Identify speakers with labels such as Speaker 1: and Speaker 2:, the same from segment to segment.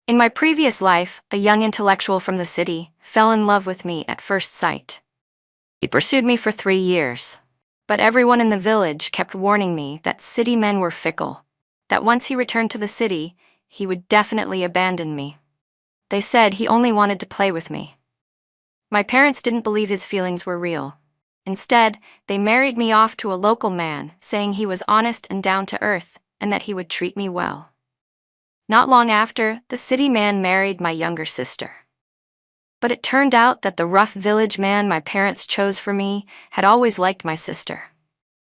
Speaker 1: In my previous life, a young intellectual from the city fell in love with me at first sight. He pursued me for 3 years. But everyone in the village kept warning me that city men were fickle, that once he returned to the city, he would definitely abandon me. They said he only wanted to play with me. My parents didn't believe his feelings were real. Instead, they married me off to a local man, saying he was honest and down to earth, and that he would treat me well. Not long after, the city man married my younger sister. But it turned out that the rough village man my parents chose for me had always liked my sister.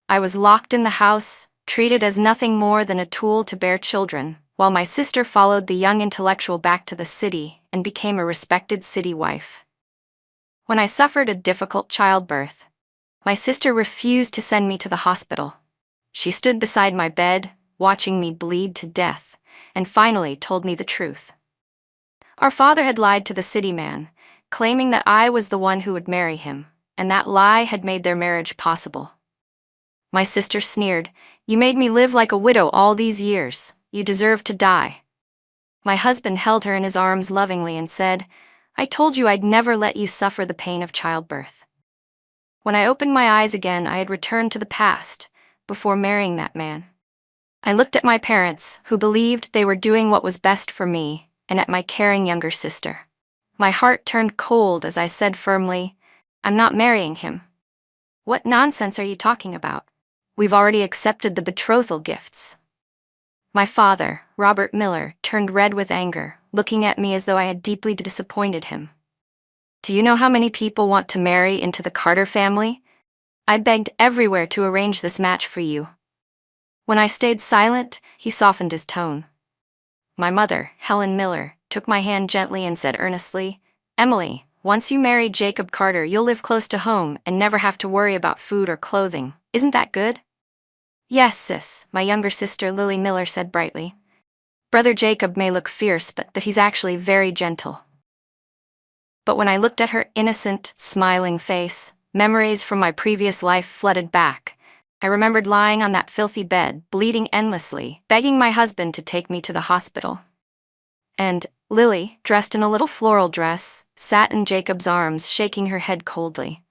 Speaker 1: I was locked in the house, treated as nothing more than a tool to bear children, while my sister followed the young intellectual back to the city and became a respected city wife. When I suffered a difficult childbirth, my sister refused to send me to the hospital. She stood beside my bed, watching me bleed to death, and finally told me the truth. Our father had lied to the city man, claiming that I was the one who would marry him, and that lie had made their marriage possible. My sister sneered, "You made me live like a widow all these years. You deserve to die." My husband held her in his arms lovingly and said, "I told you I'd never let you suffer the pain of childbirth." When I opened my eyes again, I had returned to the past, before marrying that man. I looked at my parents, who believed they were doing what was best for me, and at my caring younger sister. My heart turned cold as I said firmly, "I'm not marrying him." "What nonsense are you talking about? We've already accepted the betrothal gifts." My father, Robert Miller, turned red with anger, looking at me as though I had deeply disappointed him. "Do you know how many people want to marry into the Carter family? I begged everywhere to arrange this match for you." When I stayed silent, he softened his tone. My mother, Helen Miller, took my hand gently and said earnestly, "Emily, once you marry Jacob Carter, you'll live close to home and never have to worry about food or clothing. Isn't that good?" "Yes, sis," my younger sister Lily Miller said brightly. "Brother Jacob may look fierce, but he's actually very gentle." But when I looked at her innocent, smiling face, memories from my previous life flooded back. I remembered lying on that filthy bed, bleeding endlessly, begging my husband to take me to the hospital. And Lily, dressed in a little floral dress, sat in Jacob's arms, shaking her head coldly.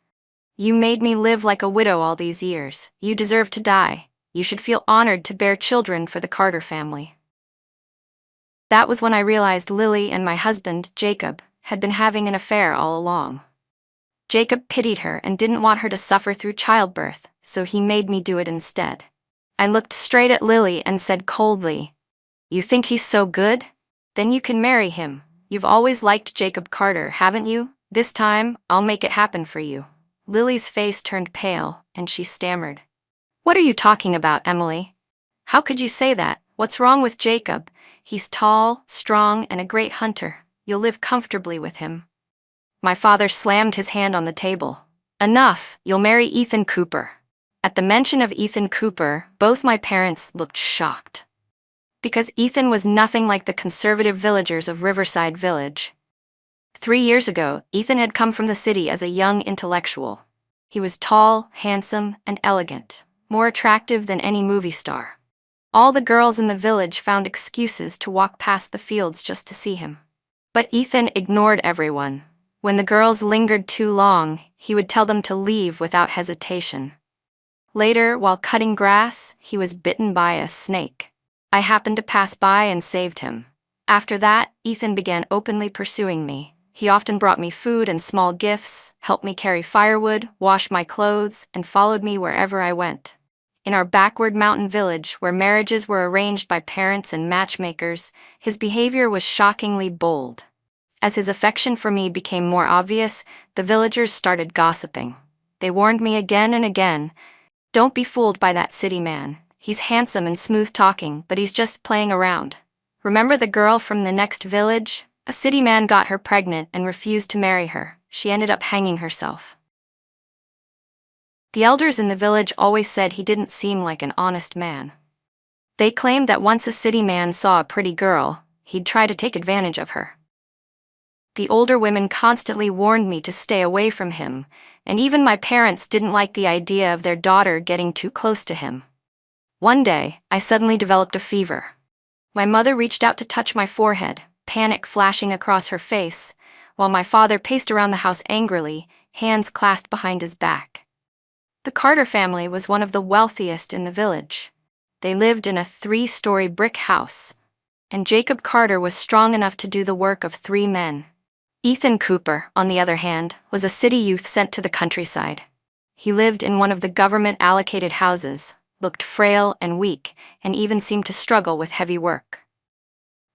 Speaker 1: "You made me live like a widow all these years. You deserve to die. You should feel honored to bear children for the Carter family." That was when I realized Lily and my husband, Jacob, had been having an affair all along. Jacob pitied her and didn't want her to suffer through childbirth, so he made me do it instead. I looked straight at Lily and said coldly, "You think he's so good? Then you can marry him. You've always liked Jacob Carter, haven't you? This time, I'll make it happen for you." Lily's face turned pale, and she stammered, "What are you talking about, Emily? How could you say that? What's wrong with Jacob? He's tall, strong, and a great hunter. You'll live comfortably with him." My father slammed his hand on the table. "Enough, you'll marry Ethan Cooper." At the mention of Ethan Cooper, both my parents looked shocked. Because Ethan was nothing like the conservative villagers of Riverside Village. 3 years ago, Ethan had come from the city as a young intellectual. He was tall, handsome, and elegant, more attractive than any movie star. All the girls in the village found excuses to walk past the fields just to see him. But Ethan ignored everyone. When the girls lingered too long, he would tell them to leave without hesitation. Later, while cutting grass, he was bitten by a snake. I happened to pass by and saved him. After that, Ethan began openly pursuing me. He often brought me food and small gifts, helped me carry firewood, wash my clothes, and followed me wherever I went. In our backward mountain village, where marriages were arranged by parents and matchmakers, his behavior was shockingly bold. As his affection for me became more obvious, the villagers started gossiping. They warned me again and again, "Don't be fooled by that city man. He's handsome and smooth-talking, but he's just playing around. Remember the girl from the next village? A city man got her pregnant and refused to marry her. She ended up hanging herself." The elders in the village always said he didn't seem like an honest man. They claimed that once a city man saw a pretty girl, he'd try to take advantage of her. The older women constantly warned me to stay away from him, and even my parents didn't like the idea of their daughter getting too close to him. One day, I suddenly developed a fever. My mother reached out to touch my forehead, panic flashing across her face, while my father paced around the house angrily, hands clasped behind his back. The Carter family was one of the wealthiest in the village. They lived in a 3-story brick house, and Jacob Carter was strong enough to do the work of 3 men. Ethan Cooper, on the other hand, was a city youth sent to the countryside. He lived in one of the government-allocated houses, looked frail and weak, and even seemed to struggle with heavy work.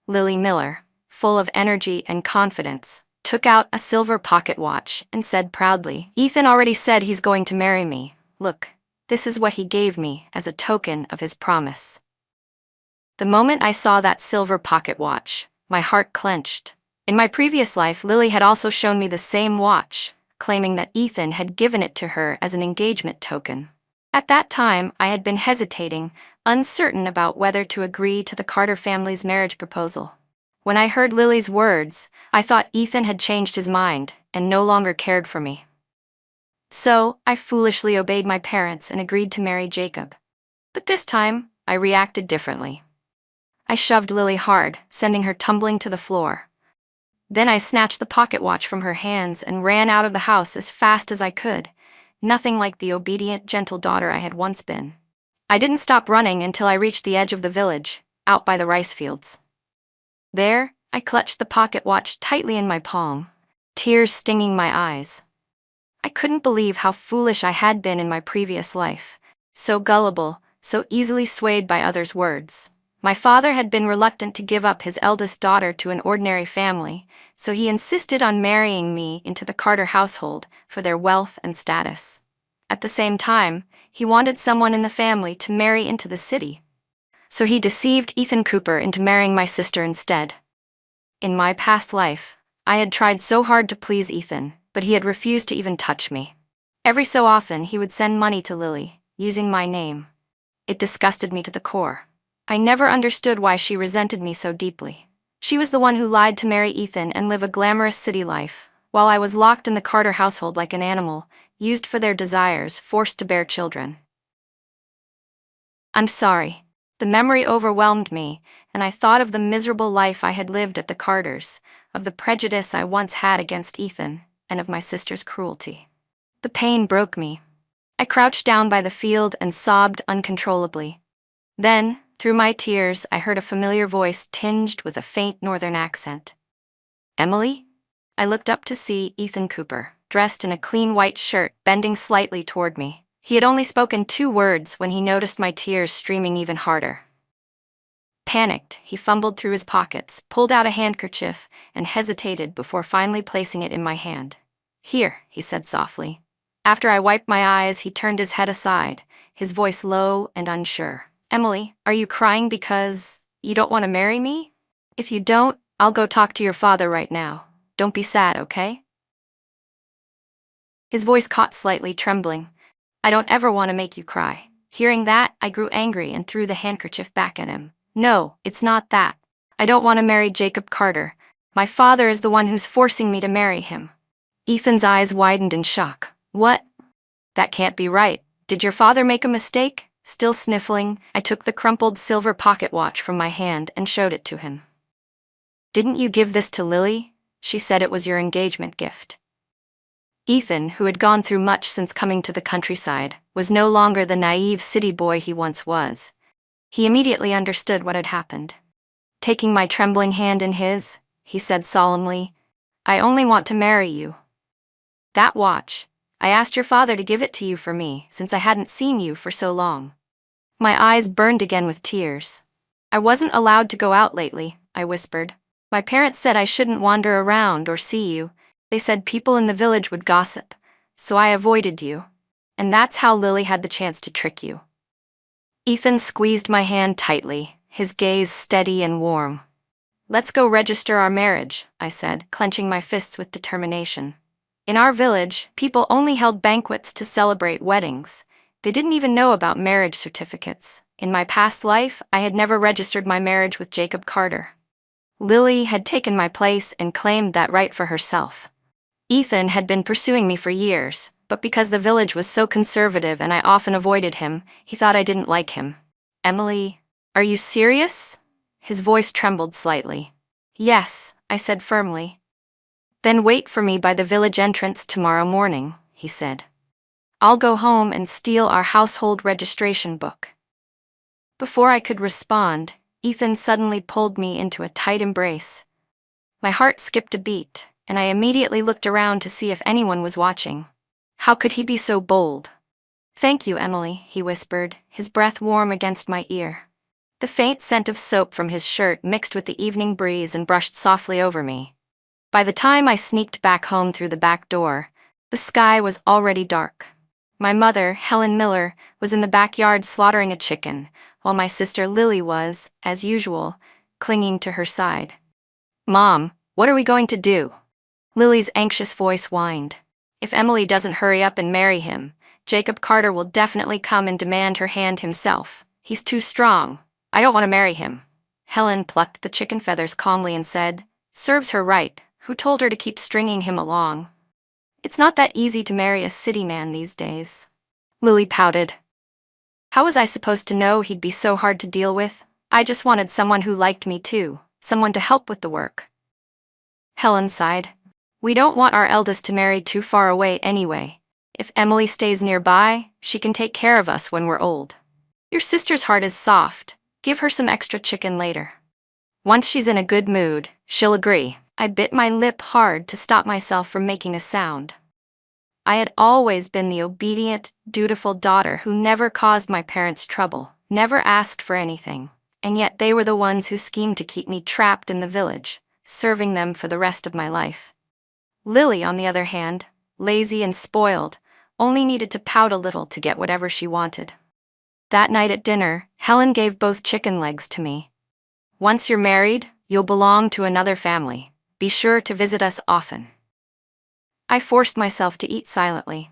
Speaker 1: Lily Miller, full of energy and confidence, took out a silver pocket watch and said proudly, "Ethan already said he's going to marry me. Look, this is what he gave me as a token of his promise." The moment I saw that silver pocket watch, my heart clenched. In my previous life, Lily had also shown me the same watch, claiming that Ethan had given it to her as an engagement token. At that time, I had been hesitating, uncertain about whether to agree to the Carter family's marriage proposal. When I heard Lily's words, I thought Ethan had changed his mind and no longer cared for me. So, I foolishly obeyed my parents and agreed to marry Jacob. But this time, I reacted differently. I shoved Lily hard, sending her tumbling to the floor. Then I snatched the pocket watch from her hands and ran out of the house as fast as I could, nothing like the obedient, gentle daughter I had once been. I didn't stop running until I reached the edge of the village, out by the rice fields. There, I clutched the pocket watch tightly in my palm, tears stinging my eyes. I couldn't believe how foolish I had been in my previous life, so gullible, so easily swayed by others' words. My father had been reluctant to give up his eldest daughter to an ordinary family, so he insisted on marrying me into the Carter household for their wealth and status. At the same time, he wanted someone in the family to marry into the city. So he deceived Ethan Cooper into marrying my sister instead. In my past life, I had tried so hard to please Ethan, but he had refused to even touch me. Every so often, he would send money to Lily, using my name. It disgusted me to the core. I never understood why she resented me so deeply. She was the one who lied to marry Ethan and live a glamorous city life, while I was locked in the Carter household like an animal, used for their desires, forced to bear children. I'm sorry. The memory overwhelmed me, and I thought of the miserable life I had lived at the Carters, of the prejudice I once had against Ethan, and of my sister's cruelty. The pain broke me. I crouched down by the field and sobbed uncontrollably. Then, through my tears, I heard a familiar voice tinged with a faint northern accent. "Emily?" I looked up to see Ethan Cooper, dressed in a clean white shirt, bending slightly toward me. He had only spoken 2 words when he noticed my tears streaming even harder. Panicked, he fumbled through his pockets, pulled out a handkerchief, and hesitated before finally placing it in my hand. "Here," he said softly. After I wiped my eyes, he turned his head aside, his voice low and unsure. "Emily, are you crying because you don't want to marry me? If you don't, I'll go talk to your father right now. Don't be sad, okay?" His voice caught slightly, trembling. "I don't ever want to make you cry." Hearing that, I grew angry and threw the handkerchief back at him. "No, it's not that. I don't want to marry Jacob Carter. My father is the one who's forcing me to marry him." Ethan's eyes widened in shock. "What? That can't be right. Did your father make a mistake?" Still sniffling, I took the crumpled silver pocket watch from my hand and showed it to him. "Didn't you give this to Lily? She said it was your engagement gift." Ethan, who had gone through much since coming to the countryside, was no longer the naive city boy he once was. He immediately understood what had happened. Taking my trembling hand in his, he said solemnly, "I only want to marry you. That watch, I asked your father to give it to you for me, since I hadn't seen you for so long." My eyes burned again with tears. "I wasn't allowed to go out lately," I whispered. "My parents said I shouldn't wander around or see you. They said people in the village would gossip, so I avoided you. And that's how Lily had the chance to trick you." Ethan squeezed my hand tightly, his gaze steady and warm. "Let's go register our marriage," I said, clenching my fists with determination. In our village, people only held banquets to celebrate weddings. They didn't even know about marriage certificates. In my past life, I had never registered my marriage with Jacob Carter. Lily had taken my place and claimed that right for herself. Ethan had been pursuing me for years, but because the village was so conservative and I often avoided him, he thought I didn't like him. "Emily, are you serious?" His voice trembled slightly. Yes, I said firmly. Then wait for me by the village entrance tomorrow morning, he said. I'll go home and steal our household registration book. Before I could respond, Ethan suddenly pulled me into a tight embrace. My heart skipped a beat, and I immediately looked around to see if anyone was watching. How could he be so bold? Thank you, Emily, he whispered, his breath warm against my ear. The faint scent of soap from his shirt mixed with the evening breeze and brushed softly over me. By the time I sneaked back home through the back door, the sky was already dark. My mother, Helen Miller, was in the backyard slaughtering a chicken, while my sister Lily was, as usual, clinging to her side. Mom, what are we going to do? Lily's anxious voice whined. If Emily doesn't hurry up and marry him, Jacob Carter will definitely come and demand her hand himself. He's too strong. I don't want to marry him. Helen plucked the chicken feathers calmly and said, Serves her right. Who told her to keep stringing him along? It's not that easy to marry a city man these days. Lily pouted. How was I supposed to know he'd be so hard to deal with? I just wanted someone who liked me too, someone to help with the work. Helen sighed. We don't want our eldest to marry too far away anyway. If Emily stays nearby, she can take care of us when we're old. Your sister's heart is soft. Give her some extra chicken later. Once she's in a good mood, she'll agree. I bit my lip hard to stop myself from making a sound. I had always been the obedient, dutiful daughter who never caused my parents trouble, never asked for anything, and yet they were the ones who schemed to keep me trapped in the village, serving them for the rest of my life. Lily, on the other hand, lazy and spoiled, only needed to pout a little to get whatever she wanted. That night at dinner, Helen gave both chicken legs to me. Once you're married, you'll belong to another family. Be sure to visit us often. I forced myself to eat silently.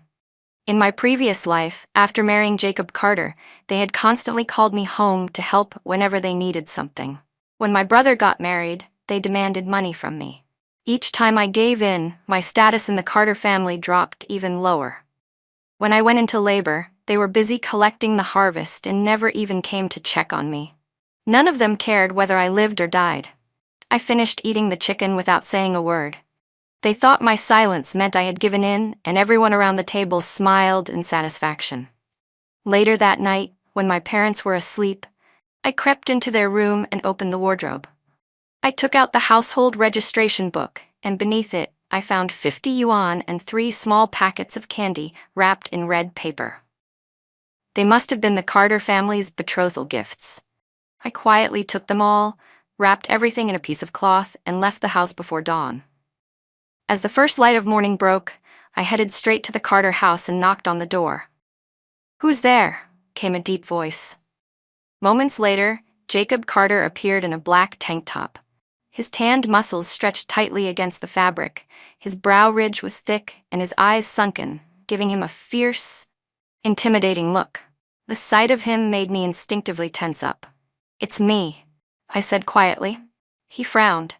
Speaker 1: In my previous life, after marrying Jacob Carter, they had constantly called me home to help whenever they needed something. When my brother got married, they demanded money from me. Each time I gave in, my status in the Carter family dropped even lower. When I went into labor, they were busy collecting the harvest and never even came to check on me. None of them cared whether I lived or died. I finished eating the chicken without saying a word. They thought my silence meant I had given in, and everyone around the table smiled in satisfaction. Later that night, when my parents were asleep, I crept into their room and opened the wardrobe. I took out the household registration book, and beneath it, I found 50 yuan and 3 small packets of candy wrapped in red paper. They must have been the Carter family's betrothal gifts. I quietly took them all, wrapped everything in a piece of cloth, and left the house before dawn. As the first light of morning broke, I headed straight to the Carter house and knocked on the door. Who's there? Came a deep voice. Moments later, Jacob Carter appeared in a black tank top. His tanned muscles stretched tightly against the fabric, his brow ridge was thick and his eyes sunken, giving him a fierce, intimidating look. The sight of him made me instinctively tense up. It's me, I said quietly. He frowned.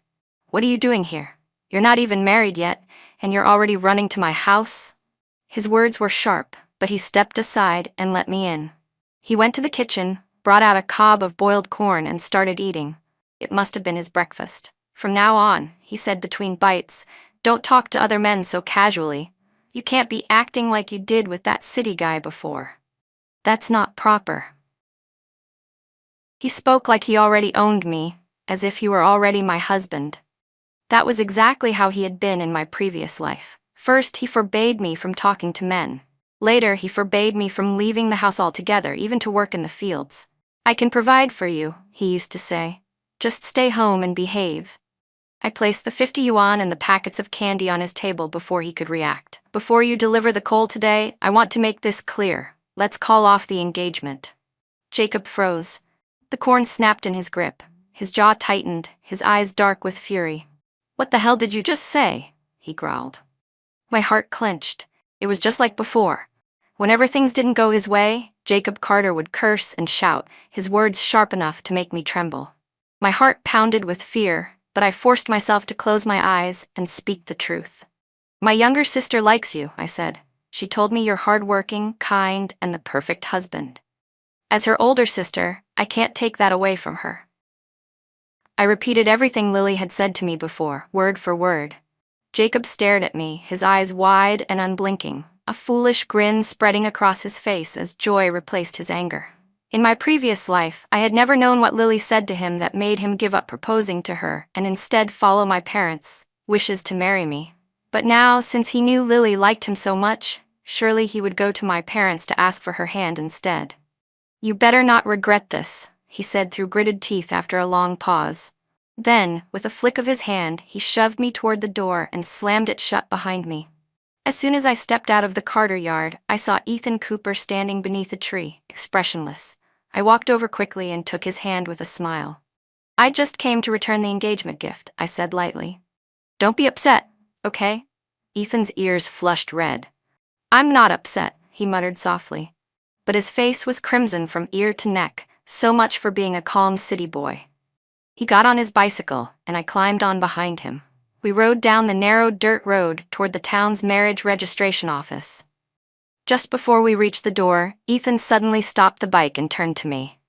Speaker 1: What are you doing here? You're not even married yet, and you're already running to my house? His words were sharp, but he stepped aside and let me in. He went to the kitchen, brought out a cob of boiled corn and started eating. It must have been his breakfast. From now on, he said between bites, don't talk to other men so casually. You can't be acting like you did with that city guy before. That's not proper. He spoke like he already owned me, as if he were already my husband. That was exactly how he had been in my previous life. First, he forbade me from talking to men. Later, he forbade me from leaving the house altogether, even to work in the fields. I can provide for you, he used to say. Just stay home and behave. I placed the 50 yuan and the packets of candy on his table before he could react. Before you deliver the coal today, I want to make this clear. Let's call off the engagement. Jacob froze. The corn snapped in his grip. His jaw tightened, his eyes dark with fury. What the hell did you just say? He growled. My heart clenched. It was just like before. Whenever things didn't go his way, Jacob Carter would curse and shout, his words sharp enough to make me tremble. My heart pounded with fear, but I forced myself to close my eyes and speak the truth. My younger sister likes you, I said. She told me you're hardworking, kind, and the perfect husband. As her older sister, I can't take that away from her. I repeated everything Lily had said to me before, word for word. Jacob stared at me, his eyes wide and unblinking, a foolish grin spreading across his face as joy replaced his anger. In my previous life, I had never known what Lily said to him that made him give up proposing to her and instead follow my parents' wishes to marry me. But now, since he knew Lily liked him so much, surely he would go to my parents to ask for her hand instead. "You better not regret this," he said through gritted teeth after a long pause. Then, with a flick of his hand, he shoved me toward the door and slammed it shut behind me. As soon as I stepped out of the Carter yard, I saw Ethan Cooper standing beneath a tree, expressionless. I walked over quickly and took his hand with a smile. "I just came to return the engagement gift," I said lightly. "Don't be upset, okay?" Ethan's ears flushed red. "I'm not upset," he muttered softly. But his face was crimson from ear to neck, so much for being a calm city boy. He got on his bicycle, and I climbed on behind him. We rode down the narrow dirt road toward the town's marriage registration office. Just before we reached the door, Ethan suddenly stopped the bike and turned to me.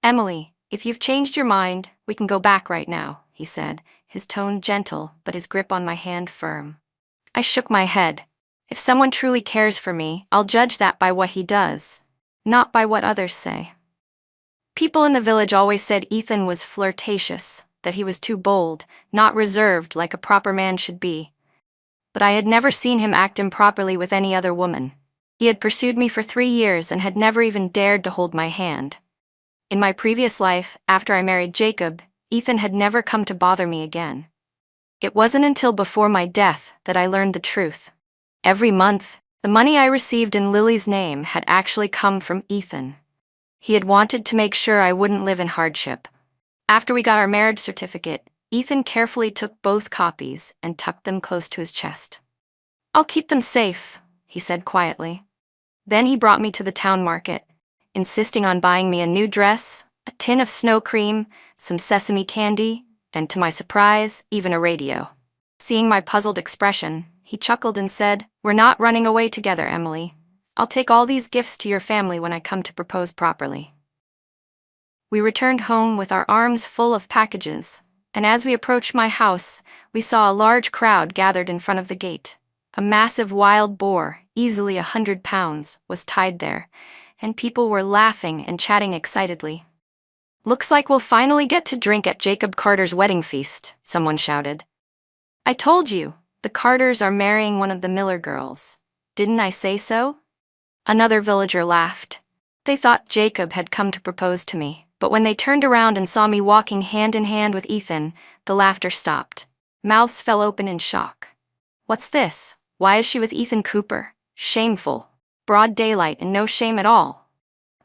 Speaker 1: "Emily, if you've changed your mind, we can go back right now," he said, his tone gentle but his grip on my hand firm. I shook my head. If someone truly cares for me, I'll judge that by what he does, not by what others say. People in the village always said Ethan was flirtatious, that he was too bold, not reserved like a proper man should be. But I had never seen him act improperly with any other woman. He had pursued me for 3 years and had never even dared to hold my hand. In my previous life, after I married Jacob, Ethan had never come to bother me again. It wasn't until before my death that I learned the truth. Every month, the money I received in Lily's name had actually come from Ethan. He had wanted to make sure I wouldn't live in hardship. After we got our marriage certificate, Ethan carefully took both copies and tucked them close to his chest. "I'll keep them safe," he said quietly. Then he brought me to the town market, insisting on buying me a new dress, a tin of snow cream, some sesame candy, and to my surprise, even a radio. Seeing my puzzled expression, he chuckled and said, "We're not running away together, Emily. I'll take all these gifts to your family when I come to propose properly." We returned home with our arms full of packages, and as we approached my house, we saw a large crowd gathered in front of the gate. A massive wild boar, easily 100 pounds, was tied there, and people were laughing and chatting excitedly. "Looks like we'll finally get to drink at Jacob Carter's wedding feast," someone shouted. "I told you, the Carters are marrying one of the Miller girls. Didn't I say so?" Another villager laughed. They thought Jacob had come to propose to me, but when they turned around and saw me walking hand in hand with Ethan, the laughter stopped. Mouths fell open in shock. "What's this? Why is she with Ethan Cooper? Shameful. Broad daylight and no shame at all."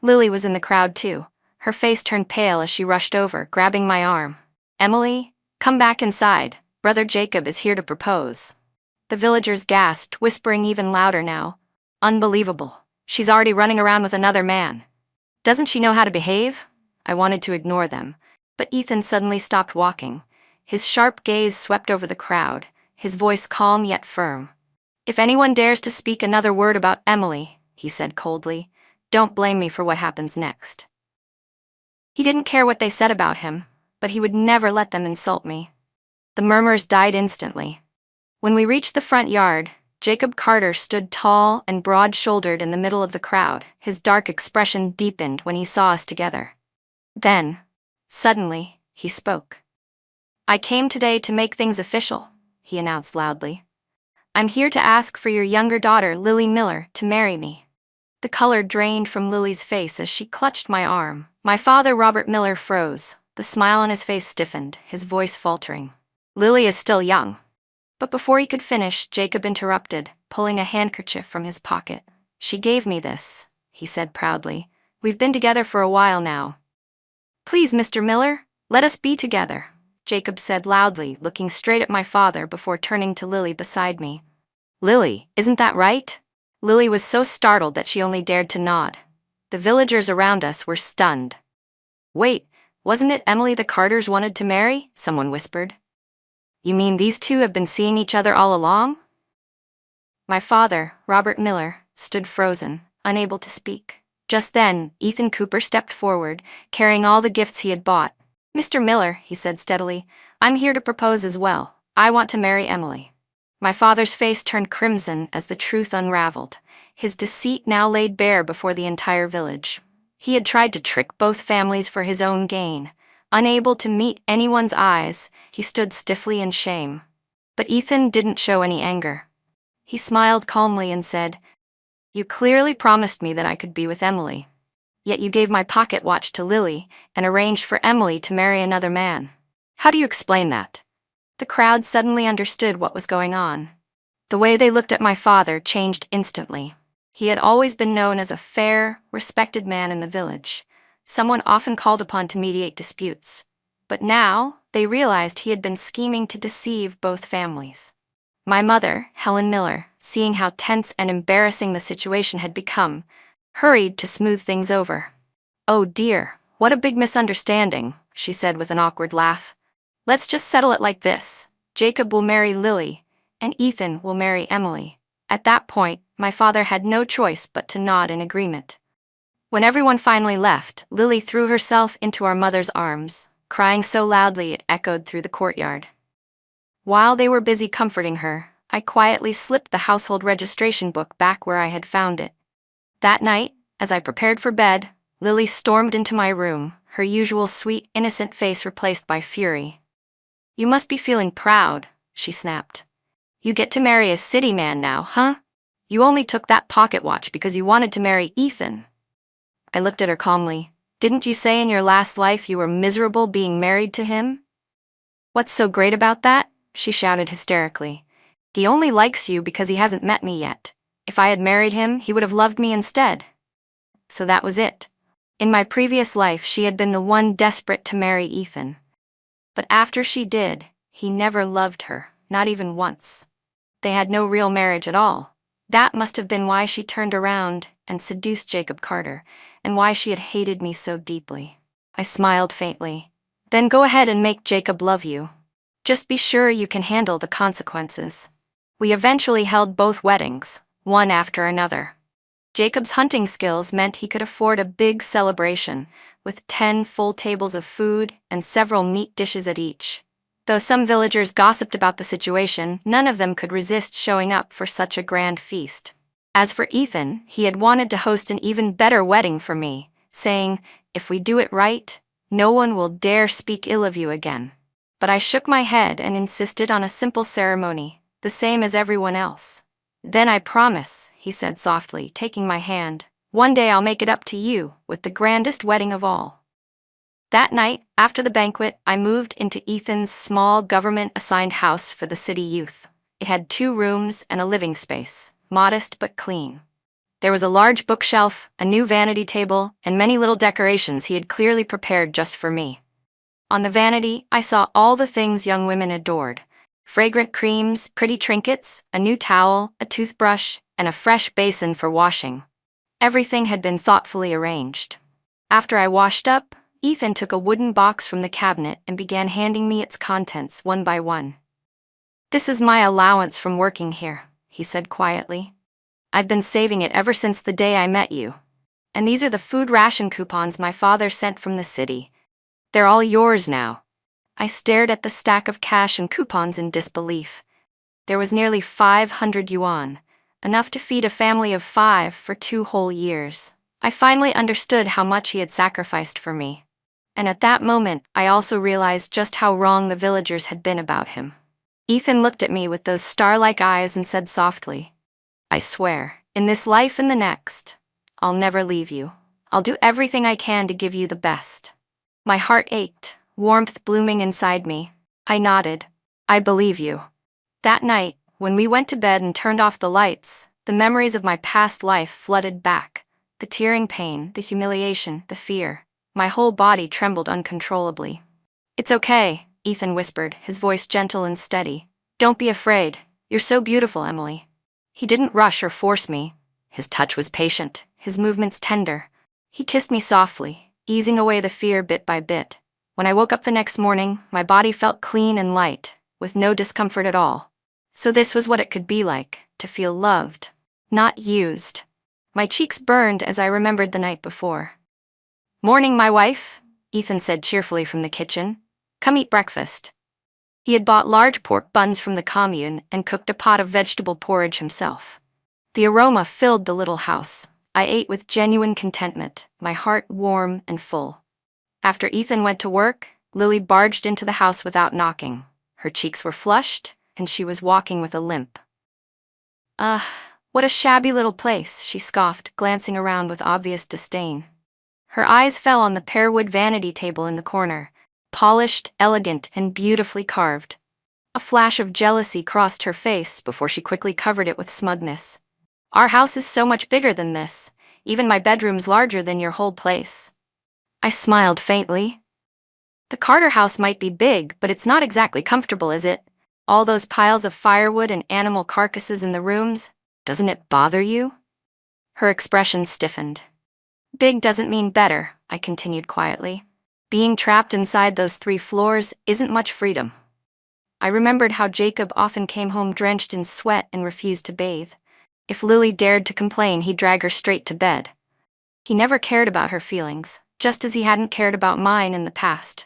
Speaker 1: Lily was in the crowd too. Her face turned pale as she rushed over, grabbing my arm. "Emily, come back inside. Brother Jacob is here to propose." The villagers gasped, whispering even louder now. "Unbelievable. She's already running around with another man. Doesn't she know how to behave?" I wanted to ignore them, but Ethan suddenly stopped walking. His sharp gaze swept over the crowd, his voice calm yet firm. "If anyone dares to speak another word about Emily," he said coldly, "don't blame me for what happens next." He didn't care what they said about him, but he would never let them insult me. The murmurs died instantly. When we reached the front yard, Jacob Carter stood tall and broad-shouldered in the middle of the crowd. His dark expression deepened when he saw us together. Then, suddenly, he spoke. "I came today to make things official," he announced loudly. "I'm here to ask for your younger daughter, Lily Miller, to marry me." The color drained from Lily's face as she clutched my arm. My father, Robert Miller, froze. The smile on his face stiffened, his voice faltering. "Lily is still young." But before he could finish, Jacob interrupted, pulling a handkerchief from his pocket. "She gave me this," he said proudly. "We've been together for a while now." "Please, Mr. Miller, let us be together," Jacob said loudly, looking straight at my father before turning to Lily beside me. "Lily, isn't that right?" Lily was so startled that she only dared to nod. The villagers around us were stunned. "Wait, wasn't it Emily the Carters wanted to marry?" someone whispered. "You mean these two have been seeing each other all along?" My father, Robert Miller, stood frozen, unable to speak. Just then, Ethan Cooper stepped forward, carrying all the gifts he had bought. Mr. Miller, he said steadily, I'm here to propose as well. I want to marry Emily. My father's face turned crimson as the truth unraveled, his deceit now laid bare before the entire village. He had tried to trick both families for his own gain. Unable to meet anyone's eyes, he stood stiffly in shame. But Ethan didn't show any anger. He smiled calmly and said, You clearly promised me that I could be with Emily. Yet you gave my pocket watch to Lily and arranged for Emily to marry another man. How do you explain that? The crowd suddenly understood what was going on. The way they looked at my father changed instantly. He had always been known as a fair, respected man in the village, someone often called upon to mediate disputes. But now, they realized he had been scheming to deceive both families. My mother, Helen Miller, seeing how tense and embarrassing the situation had become, hurried to smooth things over. Oh dear, what a big misunderstanding, she said with an awkward laugh. Let's just settle it like this. Jacob will marry Lily, and Ethan will marry Emily. At that point, my father had no choice but to nod in agreement. When everyone finally left, Lily threw herself into our mother's arms, crying so loudly it echoed through the courtyard. While they were busy comforting her, I quietly slipped the household registration book back where I had found it. That night, as I prepared for bed, Lily stormed into my room, her usual sweet, innocent face replaced by fury. You must be feeling proud, she snapped. You get to marry a city man now, huh? You only took that pocket watch because you wanted to marry Ethan. I looked at her calmly. Didn't you say in your last life you were miserable being married to him? What's so great about that? She shouted hysterically. He only likes you because he hasn't met me yet. If I had married him, he would have loved me instead. So that was it. In my previous life, she had been the one desperate to marry Ethan. But after she did, he never loved her, not even once. They had no real marriage at all. That must have been why she turned around and seduced Jacob Carter, and why she had hated me so deeply. I smiled faintly. Then go ahead and make Jacob love you. Just be sure you can handle the consequences. We eventually held both weddings, one after another. Jacob's hunting skills meant he could afford a big celebration, with 10 full tables of food and several meat dishes at each. Though some villagers gossiped about the situation, none of them could resist showing up for such a grand feast. As for Ethan, he had wanted to host an even better wedding for me, saying, If we do it right, no one will dare speak ill of you again. But I shook my head and insisted on a simple ceremony, the same as everyone else. Then I promise, he said softly, taking my hand, one day I'll make it up to you with the grandest wedding of all. That night, after the banquet, I moved into Ethan's small government-assigned house for the city youth. It had 2 rooms and a living space, modest but clean. There was a large bookshelf, a new vanity table, and many little decorations he had clearly prepared just for me. On the vanity, I saw all the things young women adored. Fragrant creams, pretty trinkets, a new towel, a toothbrush, and a fresh basin for washing. Everything had been thoughtfully arranged. After I washed up, Ethan took a wooden box from the cabinet and began handing me its contents one by one. This is my allowance from working here, he said quietly. I've been saving it ever since the day I met you. And these are the food ration coupons my father sent from the city. They're all yours now. I stared at the stack of cash and coupons in disbelief. There was nearly 500 yuan, enough to feed a family of 5 for 2 whole years. I finally understood how much he had sacrificed for me. And at that moment, I also realized just how wrong the villagers had been about him. Ethan looked at me with those star-like eyes and said softly, I swear, in this life and the next, I'll never leave you. I'll do everything I can to give you the best. My heart ached, warmth blooming inside me. I nodded. I believe you. That night, when we went to bed and turned off the lights, the memories of my past life flooded back. The tearing pain, the humiliation, the fear. My whole body trembled uncontrollably. It's okay, Ethan whispered, his voice gentle and steady. Don't be afraid. You're so beautiful, Emily. He didn't rush or force me. His touch was patient, his movements tender. He kissed me softly, easing away the fear bit by bit. When I woke up the next morning, my body felt clean and light, with no discomfort at all. So this was what it could be like, to feel loved, not used. My cheeks burned as I remembered the night before. Morning, my wife, Ethan said cheerfully from the kitchen. "Come eat breakfast." He had bought large pork buns from the commune and cooked a pot of vegetable porridge himself. The aroma filled the little house. I ate with genuine contentment, my heart warm and full. After Ethan went to work, Lily barged into the house without knocking. Her cheeks were flushed, and she was walking with a limp. "Ugh, what a shabby little place," she scoffed, glancing around with obvious disdain. Her eyes fell on the pearwood vanity table in the corner, polished, elegant, and beautifully carved. A flash of jealousy crossed her face before she quickly covered it with smugness. "Our house is so much bigger than this. Even my bedroom's larger than your whole place." I smiled faintly. "The Carter house might be big, but it's not exactly comfortable, is it? All those piles of firewood and animal carcasses in the rooms. Doesn't it bother you?" Her expression stiffened. "Big doesn't mean better," I continued quietly. "Being trapped inside those 3 floors isn't much freedom." I remembered how Jacob often came home drenched in sweat and refused to bathe. If Lily dared to complain, he'd drag her straight to bed. He never cared about her feelings, just as he hadn't cared about mine in the past.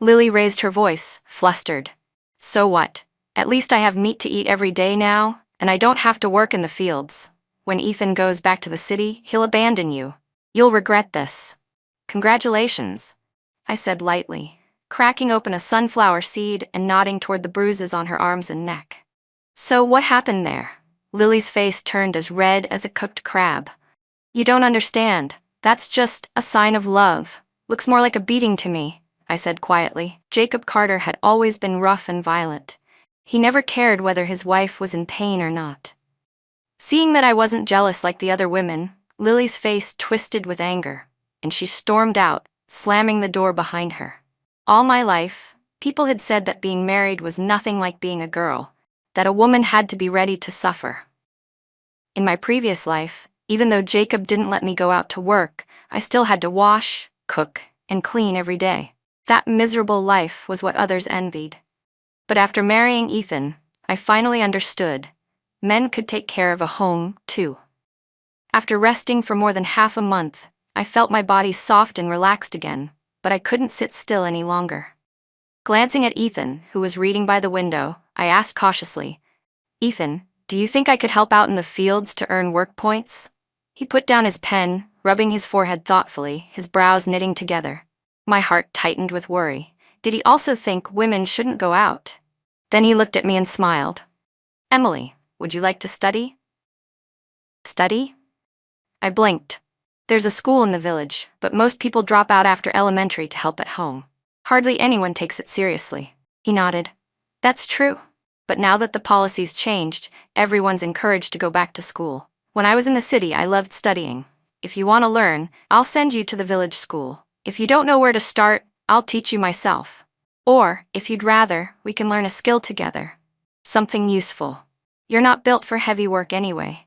Speaker 1: Lily raised her voice, flustered. "So what? At least I have meat to eat every day now, and I don't have to work in the fields. When Ethan goes back to the city, he'll abandon you. You'll regret this." "Congratulations," I said lightly, cracking open a sunflower seed and nodding toward the bruises on her arms and neck. "So what happened there?" Lily's face turned as red as a cooked crab. "You don't understand. That's just a sign of love. Looks more like a beating to me," I said quietly. Jacob Carter had always been rough and violent. He never cared whether his wife was in pain or not. Seeing that I wasn't jealous like the other women, Lily's face twisted with anger, and she stormed out, slamming the door behind her. All my life, people had said that being married was nothing like being a girl, that a woman had to be ready to suffer. In my previous life, even though Jacob didn't let me go out to work, I still had to wash, cook, and clean every day. That miserable life was what others envied. But after marrying Ethan, I finally understood. Men could take care of a home, too. After resting for more than half a month, I felt my body soft and relaxed again, but I couldn't sit still any longer. Glancing at Ethan, who was reading by the window, I asked cautiously, "Ethan, do you think I could help out in the fields to earn work points?" He put down his pen, rubbing his forehead thoughtfully, his brows knitting together. My heart tightened with worry. Did he also think women shouldn't go out? Then he looked at me and smiled. "Emily, would you like to study?" "Study?" I blinked. "There's a school in the village, but most people drop out after elementary to help at home. Hardly anyone takes it seriously." He nodded. "That's true. But now that the policy's changed, everyone's encouraged to go back to school. When I was in the city, I loved studying. If you want to learn, I'll send you to the village school. If you don't know where to start, I'll teach you myself. Or, if you'd rather, we can learn a skill together. Something useful. You're not built for heavy work anyway.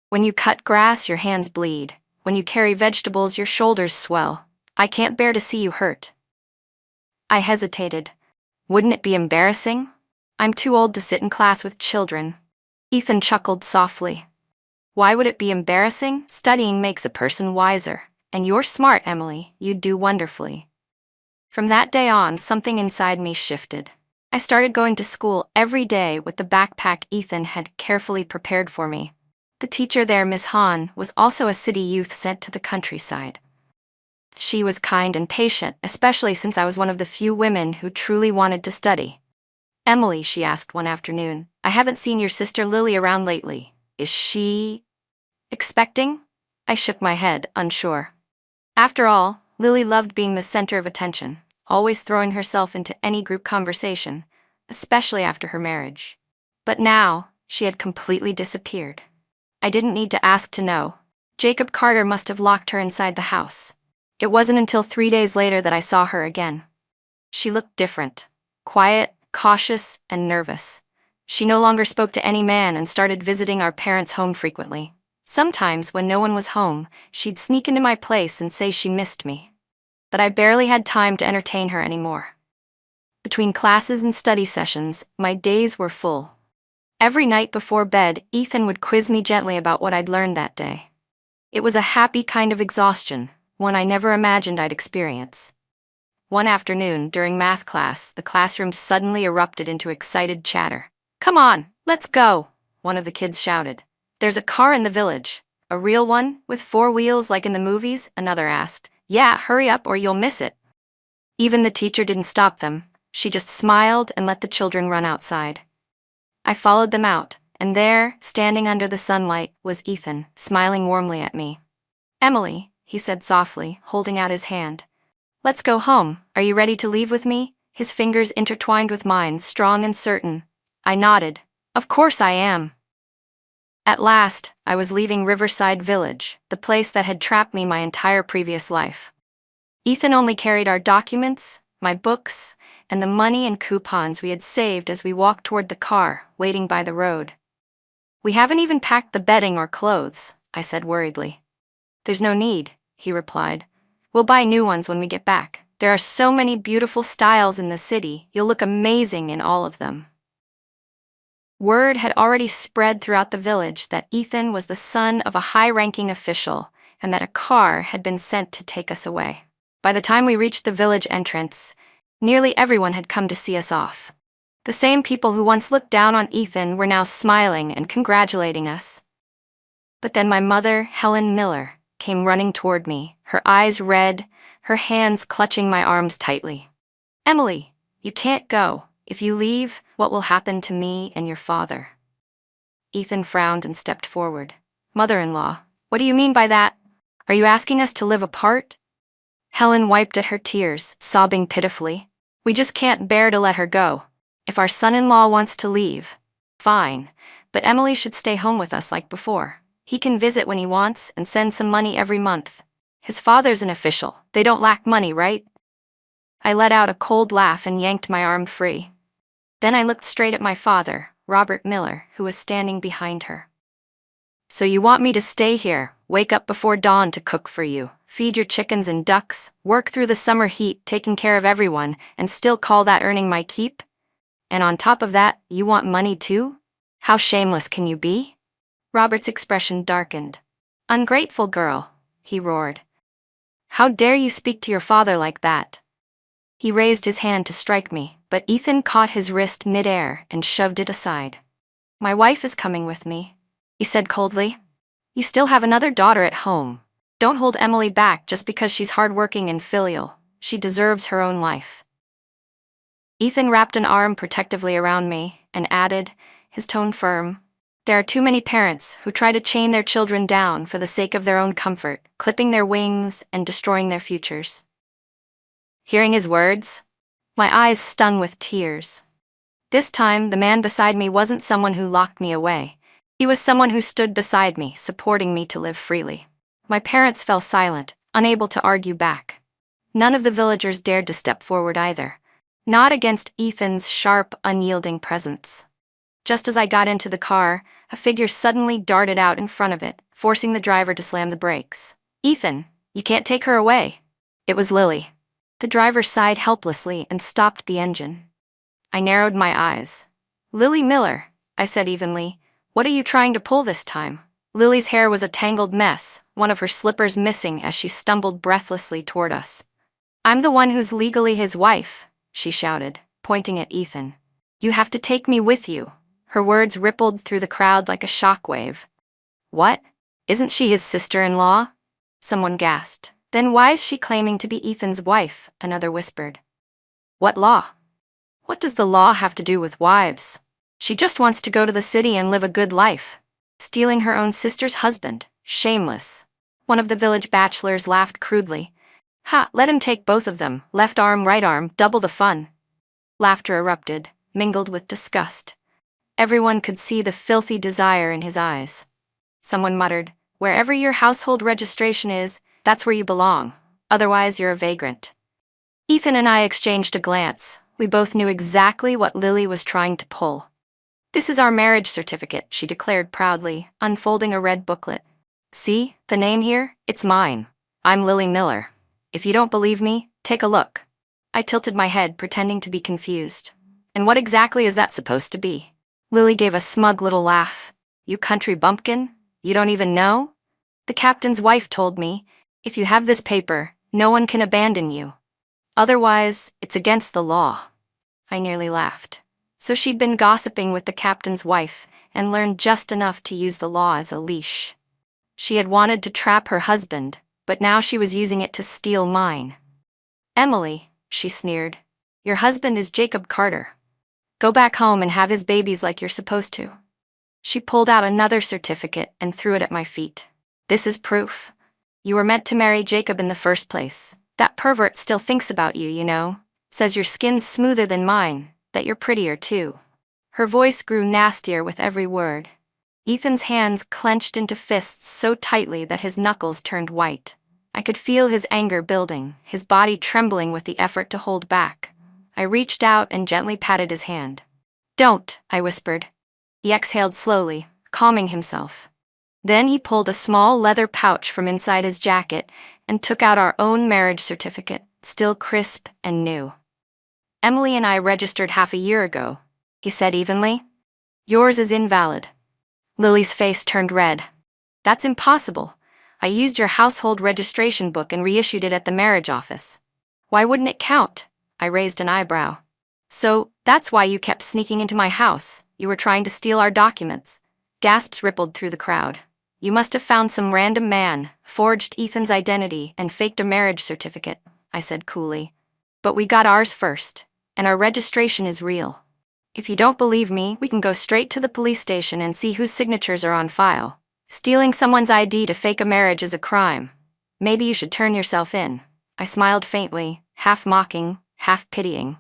Speaker 1: When you cut grass, your hands bleed. When you carry vegetables, your shoulders swell. I can't bear to see you hurt." I hesitated. Wouldn't it be embarrassing? I'm too old to sit in class with children. Ethan chuckled softly. "Why would it be embarrassing? Studying makes a person wiser. And you're smart, Emily. You'd do wonderfully." From that day on, something inside me shifted. I started going to school every day with the backpack Ethan had carefully prepared for me. The teacher there, Miss Hahn, was also a city youth sent to the countryside. She was kind and patient, especially since I was one of the few women who truly wanted to study. "Emily," she asked one afternoon, "I haven't seen your sister Lily around lately. Is she expecting?" I shook my head, unsure. After all, Lily loved being the center of attention, always throwing herself into any group conversation, especially after her marriage. But now, she had completely disappeared. I didn't need to ask to know. Jacob Carter must have locked her inside the house. It wasn't until 3 days later that I saw her again. She looked different, quiet, cautious, and nervous. She no longer spoke to any man and started visiting our parents' home frequently. Sometimes, when no one was home, she'd sneak into my place and say she missed me. But I barely had time to entertain her anymore. Between classes and study sessions, my days were full. Every night before bed, Ethan would quiz me gently about what I'd learned that day. It was a happy kind of exhaustion, one I never imagined I'd experience. One afternoon, during math class, the classroom suddenly erupted into excited chatter. "Come on, let's go," one of the kids shouted. "There's a car in the village." "A real one, with 4 wheels like in the movies?" another asked. "Yeah, hurry up or you'll miss it." Even the teacher didn't stop them. She just smiled and let the children run outside. I followed them out, and there, standing under the sunlight, was Ethan, smiling warmly at me. "Emily," he said softly, holding out his hand. "Let's go home. Are you ready to leave with me?" His fingers intertwined with mine, strong and certain. I nodded. "Of course I am." At last, I was leaving Riverside Village, the place that had trapped me my entire previous life. Ethan only carried our documents, my books, and the money and coupons we had saved as we walked toward the car, waiting by the road. "We haven't even packed the bedding or clothes," I said worriedly. "There's no need," he replied. "We'll buy new ones when we get back. There are so many beautiful styles in the city, you'll look amazing in all of them." Word had already spread throughout the village that Ethan was the son of a high-ranking official and that a car had been sent to take us away. By the time we reached the village entrance, nearly everyone had come to see us off. The same people who once looked down on Ethan were now smiling and congratulating us. But then my mother, Helen Miller, came running toward me, her eyes red, her hands clutching my arms tightly. "Emily, you can't go. If you leave, what will happen to me and your father?" Ethan frowned and stepped forward. "Mother-in-law, what do you mean by that? Are you asking us to live apart?" Helen wiped at her tears, sobbing pitifully. "We just can't bear to let her go. If our son-in-law wants to leave, fine, but Emily should stay home with us like before. He can visit when he wants and send some money every month. His father's an official. They don't lack money, right?" I let out a cold laugh and yanked my arm free. Then I looked straight at my father, Robert Miller, who was standing behind her. "So you want me to stay here, wake up before dawn to cook for you, feed your chickens and ducks, work through the summer heat taking care of everyone, and still call that earning my keep? And on top of that, you want money too? How shameless can you be?" Robert's expression darkened. "Ungrateful girl," he roared. "How dare you speak to your father like that?" He raised his hand to strike me, but Ethan caught his wrist mid-air and shoved it aside. "My wife is coming with me," he said coldly. "You still have another daughter at home. Don't hold Emily back just because she's hardworking and filial. She deserves her own life." Ethan wrapped an arm protectively around me and added, his tone firm, "There are too many parents who try to chain their children down for the sake of their own comfort, clipping their wings and destroying their futures." Hearing his words, my eyes stung with tears. This time, the man beside me wasn't someone who locked me away. He was someone who stood beside me, supporting me to live freely. My parents fell silent, unable to argue back. None of the villagers dared to step forward either, not against Ethan's sharp, unyielding presence. Just as I got into the car, a figure suddenly darted out in front of it, forcing the driver to slam the brakes. "Ethan, you can't take her away." It was Lily. The driver sighed helplessly and stopped the engine. I narrowed my eyes. "Lily Miller," I said evenly, "what are you trying to pull this time?" Lily's hair was a tangled mess, one of her slippers missing as she stumbled breathlessly toward us. "I'm the one who's legally his wife," she shouted, pointing at Ethan. "You have to take me with you." Her words rippled through the crowd like a shockwave. "What? Isn't she his sister-in-law?" Someone gasped. "Then why is she claiming to be Ethan's wife?" another whispered. "What law? What does the law have to do with wives? She just wants to go to the city and live a good life. Stealing her own sister's husband. Shameless." One of the village bachelors laughed crudely. "Ha, let him take both of them, left arm, right arm, double the fun." Laughter erupted, mingled with disgust. Everyone could see the filthy desire in his eyes. Someone muttered, "Wherever your household registration is, that's where you belong. Otherwise, you're a vagrant." Ethan and I exchanged a glance. We both knew exactly what Lily was trying to pull. "This is our marriage certificate," she declared proudly, unfolding a red booklet. "See, the name here? It's mine. I'm Lily Miller. If you don't believe me, take a look." I tilted my head, pretending to be confused. "And what exactly is that supposed to be?" Lily gave a smug little laugh. "You country bumpkin? You don't even know? The captain's wife told me, if you have this paper, no one can abandon you." Otherwise, it's against the law. I nearly laughed. So she'd been gossiping with the captain's wife and learned just enough to use the law as a leash. She had wanted to trap her husband, but now she was using it to steal mine. Emily, she sneered, your husband is Jacob Carter. Go back home and have his babies like you're supposed to. She pulled out another certificate and threw it at my feet. This is proof. You were meant to marry Jacob in the first place. That pervert still thinks about you, you know. Says your skin's smoother than mine, that you're prettier too. Her voice grew nastier with every word. Ethan's hands clenched into fists so tightly that his knuckles turned white. I could feel his anger building, his body trembling with the effort to hold back. I reached out and gently patted his hand. Don't, I whispered. He exhaled slowly, calming himself. Then he pulled a small leather pouch from inside his jacket and took out our own marriage certificate, still crisp and new. Emily and I registered half a year ago, he said evenly. Yours is invalid. Lily's face turned red. That's impossible. I used your household registration book and reissued it at the marriage office. Why wouldn't it count? I raised an eyebrow. So, that's why you kept sneaking into my house. You were trying to steal our documents. Gasps rippled through the crowd. You must have found some random man, forged Ethan's identity, and faked a marriage certificate, I said coolly. But we got ours first, and our registration is real. If you don't believe me, we can go straight to the police station and see whose signatures are on file. Stealing someone's ID to fake a marriage is a crime. Maybe you should turn yourself in. I smiled faintly, half mocking, half pitying.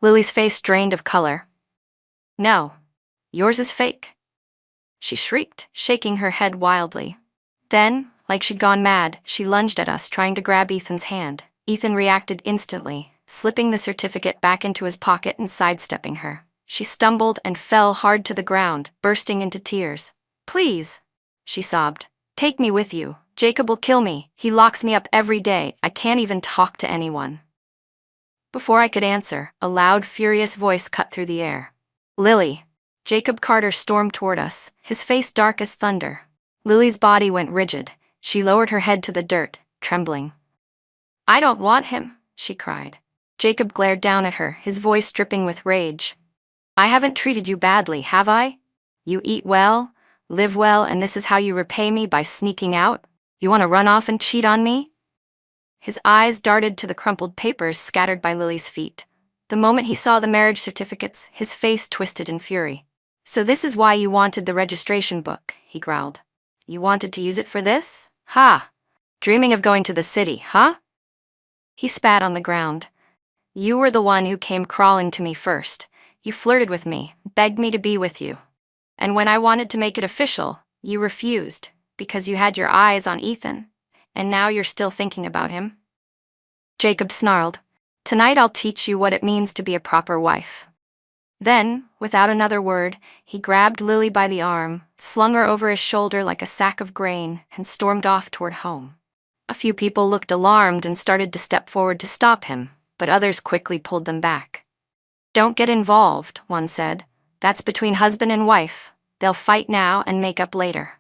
Speaker 1: Lily's face drained of color. No, yours is fake. She shrieked, shaking her head wildly. Then, like she'd gone mad, she lunged at us, trying to grab Ethan's hand. Ethan reacted instantly, slipping the certificate back into his pocket and sidestepping her. She stumbled and fell hard to the ground, bursting into tears. Please, she sobbed. Take me with you. Jacob will kill me. He locks me up every day. I can't even talk to anyone. Before I could answer, a loud, furious voice cut through the air. Lily. Jacob Carter stormed toward us, his face dark as thunder. Lily's body went rigid. She lowered her head to the dirt, trembling. I don't want him, she cried. Jacob glared down at her, his voice dripping with rage. I haven't treated you badly, have I? You eat well, live well, and this is how you repay me by sneaking out? You want to run off and cheat on me? His eyes darted to the crumpled papers scattered by Lily's feet. The moment he saw the marriage certificates, his face twisted in fury. So this is why you wanted the registration book, he growled. You wanted to use it for this? Ha! Dreaming of going to the city, huh? He spat on the ground. You were the one who came crawling to me first. You flirted with me, begged me to be with you. And when I wanted to make it official, you refused, because you had your eyes on Ethan. And now you're still thinking about him? Jacob snarled. Tonight I'll teach you what it means to be a proper wife. Then, without another word, he grabbed Lily by the arm, slung her over his shoulder like a sack of grain, and stormed off toward home. A few people looked alarmed and started to step forward to stop him, but others quickly pulled them back. Don't get involved, one said. That's between husband and wife. They'll fight now and make up later.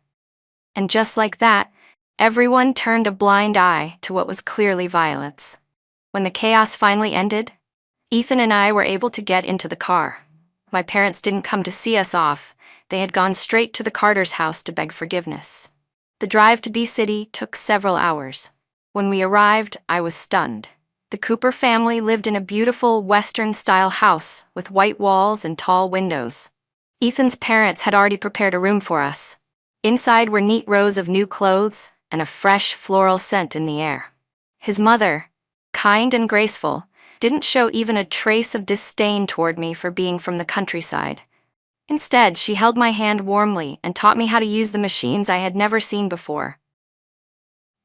Speaker 1: And just like that, everyone turned a blind eye to what was clearly violence. When the chaos finally ended, Ethan and I were able to get into the car. My parents didn't come to see us off. They had gone straight to the Carter's house to beg forgiveness. The drive to B City took several hours. When we arrived, I was stunned. The Cooper family lived in a beautiful Western-style house with white walls and tall windows. Ethan's parents had already prepared a room for us. Inside were neat rows of new clothes and a fresh floral scent in the air. His mother, kind and graceful, didn't show even a trace of disdain toward me for being from the countryside. Instead, she held my hand warmly and taught me how to use the machines I had never seen before.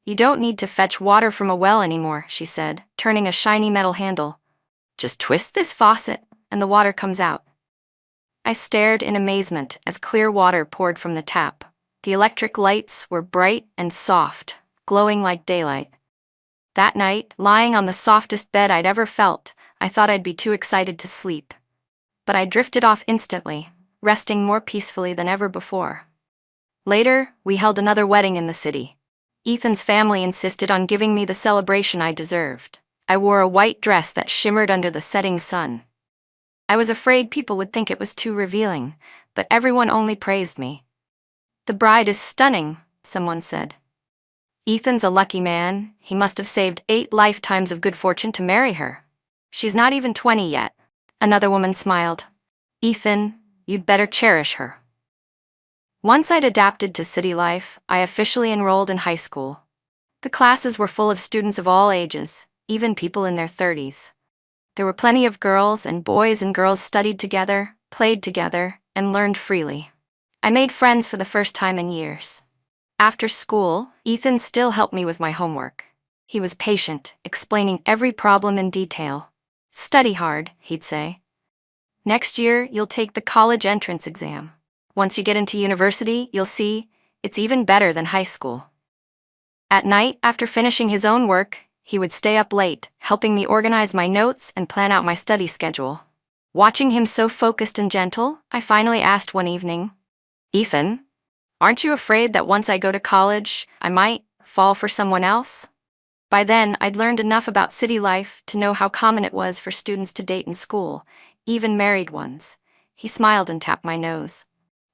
Speaker 1: You don't need to fetch water from a well anymore, she said, turning a shiny metal handle. Just twist this faucet, and the water comes out. I stared in amazement as clear water poured from the tap. The electric lights were bright and soft, glowing like daylight. That night, lying on the softest bed I'd ever felt, I thought I'd be too excited to sleep. But I drifted off instantly, resting more peacefully than ever before. Later, we held another wedding in the city. Ethan's family insisted on giving me the celebration I deserved. I wore a white dress that shimmered under the setting sun. I was afraid people would think it was too revealing, but everyone only praised me. "The bride is stunning," someone said. "Ethan's a lucky man. He must have saved 8 lifetimes of good fortune to marry her. She's not even 20 yet." Another woman smiled. "Ethan, you'd better cherish her." Once I'd adapted to city life, I officially enrolled in high school. The classes were full of students of all ages, even people in their 30s. There were plenty of girls, and boys and girls studied together, played together, and learned freely. I made friends for the first time in years. After school, Ethan still helped me with my homework. He was patient, explaining every problem in detail. "Study hard," he'd say. "Next year, you'll take the college entrance exam. Once you get into university, you'll see, it's even better than high school." At night, after finishing his own work, he would stay up late, helping me organize my notes and plan out my study schedule. Watching him so focused and gentle, I finally asked one evening, "Ethan, aren't you afraid that once I go to college, I might fall for someone else?" By then, I'd learned enough about city life to know how common it was for students to date in school, even married ones. He smiled and tapped my nose.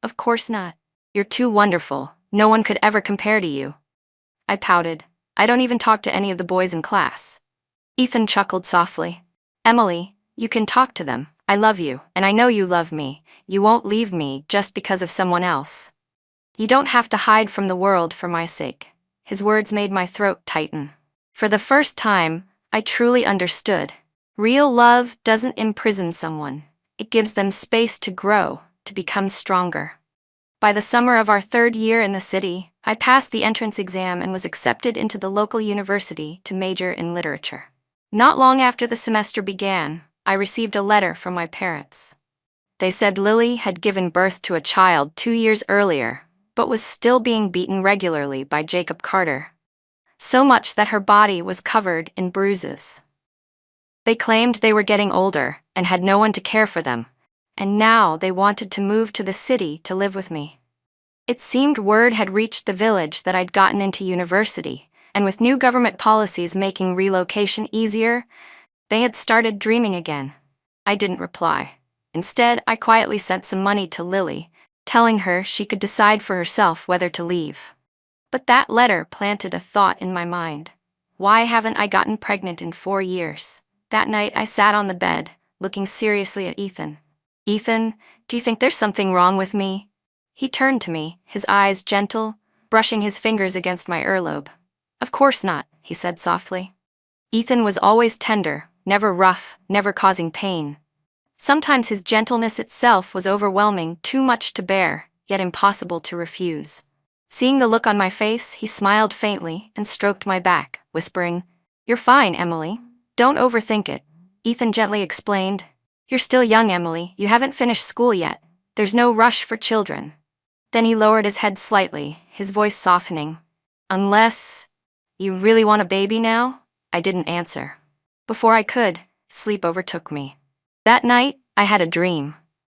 Speaker 1: "Of course not. You're too wonderful. No one could ever compare to you." I pouted. "I don't even talk to any of the boys in class." Ethan chuckled softly. "Emily, you can talk to them. I love you, and I know you love me. You won't leave me just because of someone else. You don't have to hide from the world for my sake." His words made my throat tighten. For the first time, I truly understood. Real love doesn't imprison someone. It gives them space to grow, to become stronger. By the summer of our 3rd year in the city, I passed the entrance exam and was accepted into the local university to major in literature. Not long after the semester began, I received a letter from my parents. They said Lily had given birth to a child 2 years earlier, but was still being beaten regularly by Jacob Carter. So much that her body was covered in bruises. They claimed they were getting older and had no one to care for them, and now they wanted to move to the city to live with me. It seemed word had reached the village that I'd gotten into university, and with new government policies making relocation easier, they had started dreaming again. I didn't reply. Instead, I quietly sent some money to Lily, telling her she could decide for herself whether to leave. But that letter planted a thought in my mind. Why haven't I gotten pregnant in 4 years? That night I sat on the bed, looking seriously at Ethan. "Ethan, do you think there's something wrong with me?" He turned to me, his eyes gentle, brushing his fingers against my earlobe. "Of course not," he said softly. Ethan was always tender, never rough, never causing pain. Sometimes his gentleness itself was overwhelming, too much to bear, yet impossible to refuse. Seeing the look on my face, he smiled faintly and stroked my back, whispering, "You're fine, Emily. Don't overthink it." Ethan gently explained, "You're still young, Emily. You haven't finished school yet. There's no rush for children." Then he lowered his head slightly, his voice softening. "Unless you really want a baby now?" I didn't answer. Before I could, sleep overtook me. That night, I had a dream.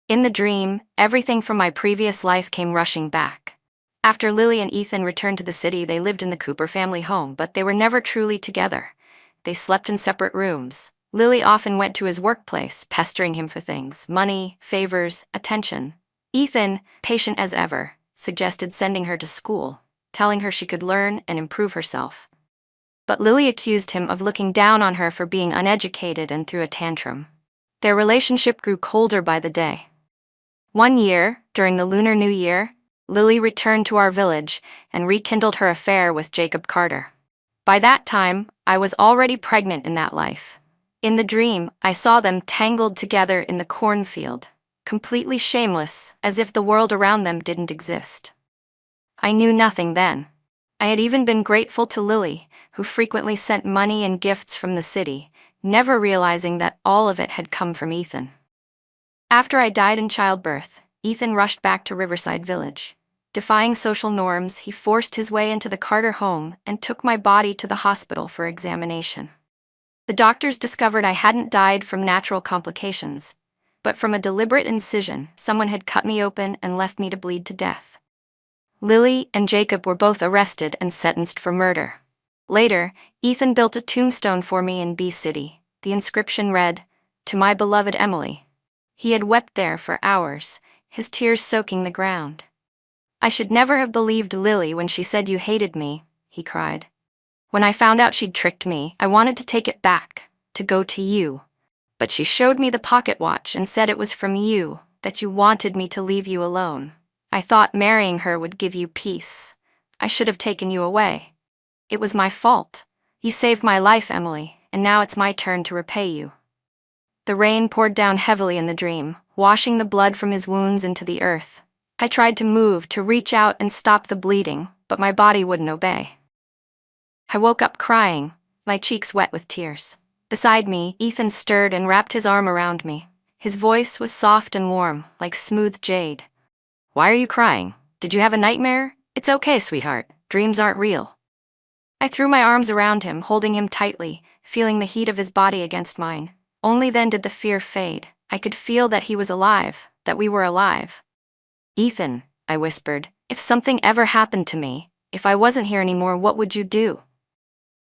Speaker 1: In the dream, everything from my previous life came rushing back. After Lily and Ethan returned to the city, they lived in the Cooper family home, but they were never truly together. They slept in separate rooms. Lily often went to his workplace, pestering him for things, money, favors, attention. Ethan, patient as ever, suggested sending her to school, telling her she could learn and improve herself. But Lily accused him of looking down on her for being uneducated and threw a tantrum. Their relationship grew colder by the day. One year, during the Lunar New Year, Lily returned to our village and rekindled her affair with Jacob Carter. By that time, I was already pregnant in that life. In the dream, I saw them tangled together in the cornfield, completely shameless, as if the world around them didn't exist. I knew nothing then. I had even been grateful to Lily, who frequently sent money and gifts from the city, never realizing that all of it had come from Ethan. After I died in childbirth, Ethan rushed back to Riverside Village. Defying social norms, he forced his way into the Carter home and took my body to the hospital for examination. The doctors discovered I hadn't died from natural complications, but from a deliberate incision. Someone had cut me open and left me to bleed to death. Lily and Jacob were both arrested and sentenced for murder. Later, Ethan built a tombstone for me in B City. The inscription read, "To my beloved Emily." He had wept there for hours, his tears soaking the ground. "I should never have believed Lily when she said you hated me," he cried. "When I found out she'd tricked me, I wanted to take it back, to go to you. But she showed me the pocket watch and said it was from you, that you wanted me to leave you alone. I thought marrying her would give you peace. I should have taken you away. It was my fault. You saved my life, Emily, and now it's my turn to repay you." The rain poured down heavily in the dream, washing the blood from his wounds into the earth. I tried to move, to reach out and stop the bleeding, but my body wouldn't obey. I woke up crying, my cheeks wet with tears. Beside me, Ethan stirred and wrapped his arm around me. His voice was soft and warm, like smooth jade. "Why are you crying? Did you have a nightmare? It's okay, sweetheart. Dreams aren't real." I threw my arms around him, holding him tightly, feeling the heat of his body against mine. Only then did the fear fade. I could feel that he was alive, that we were alive. "Ethan," I whispered, "if something ever happened to me, if I wasn't here anymore, what would you do?"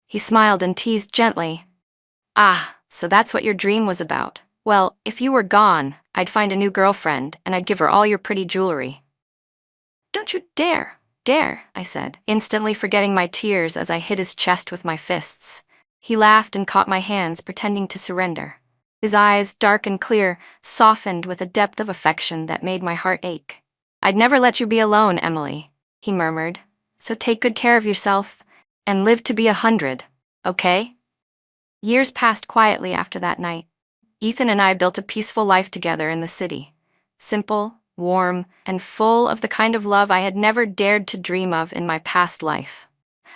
Speaker 1: He smiled and teased gently. "Ah, so that's what your dream was about. Well, if you were gone, I'd find a new girlfriend, and I'd give her all your pretty jewelry." "Don't you dare, I said, instantly forgetting my tears as I hit his chest with my fists. He laughed and caught my hands, pretending to surrender. His eyes, dark and clear, softened with a depth of affection that made my heart ache. "I'd never let you be alone, Emily," he murmured. "So take good care of yourself, and live to be 100, okay?" Years passed quietly after that night. Ethan and I built a peaceful life together in the city. Simple, warm, and full of the kind of love I had never dared to dream of in my past life.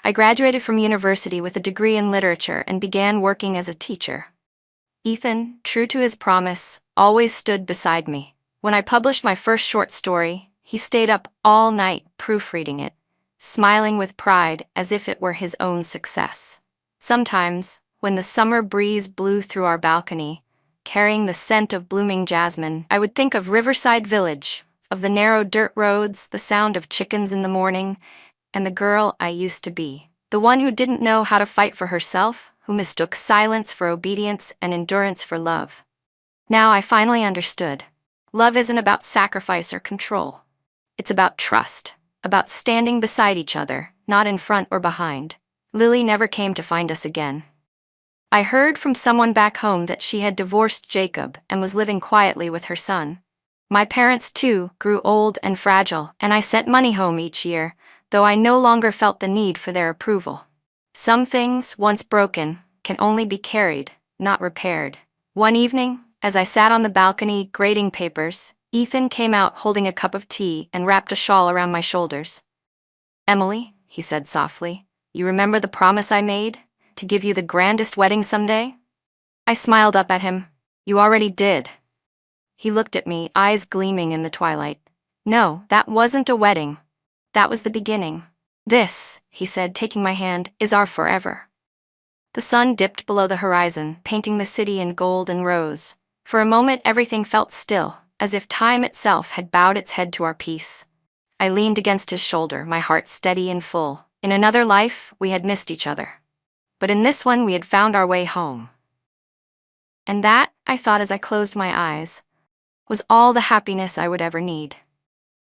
Speaker 1: I graduated from university with a degree in literature and began working as a teacher. Ethan, true to his promise, always stood beside me. When I published my first short story, he stayed up all night proofreading it, smiling with pride as if it were his own success. Sometimes, when the summer breeze blew through our balcony, carrying the scent of blooming jasmine, I would think of Riverside Village, of the narrow dirt roads, the sound of chickens in the morning, and the girl I used to be. The one who didn't know how to fight for herself, who mistook silence for obedience and endurance for love. Now I finally understood. Love isn't about sacrifice or control. It's about trust, about standing beside each other, not in front or behind. Lily never came to find us again. I heard from someone back home that she had divorced Jacob and was living quietly with her son. My parents, too, grew old and fragile, and I sent money home each year, though I no longer felt the need for their approval. Some things, once broken, can only be carried, not repaired. One evening, as I sat on the balcony grading papers, Ethan came out holding a cup of tea and wrapped a shawl around my shoulders. "Emily," he said softly, "you remember the promise I made? To give you the grandest wedding someday?" I smiled up at him. "You already did." He looked at me, eyes gleaming in the twilight. "No, that wasn't a wedding. That was the beginning. This," he said, taking my hand, "is our forever." The sun dipped below the horizon, painting the city in gold and rose. For a moment everything felt still, as if time itself had bowed its head to our peace. I leaned against his shoulder, my heart steady and full. In another life, we had missed each other. But in this one we had found our way home. And that, I thought as I closed my eyes, was all the happiness I would ever need.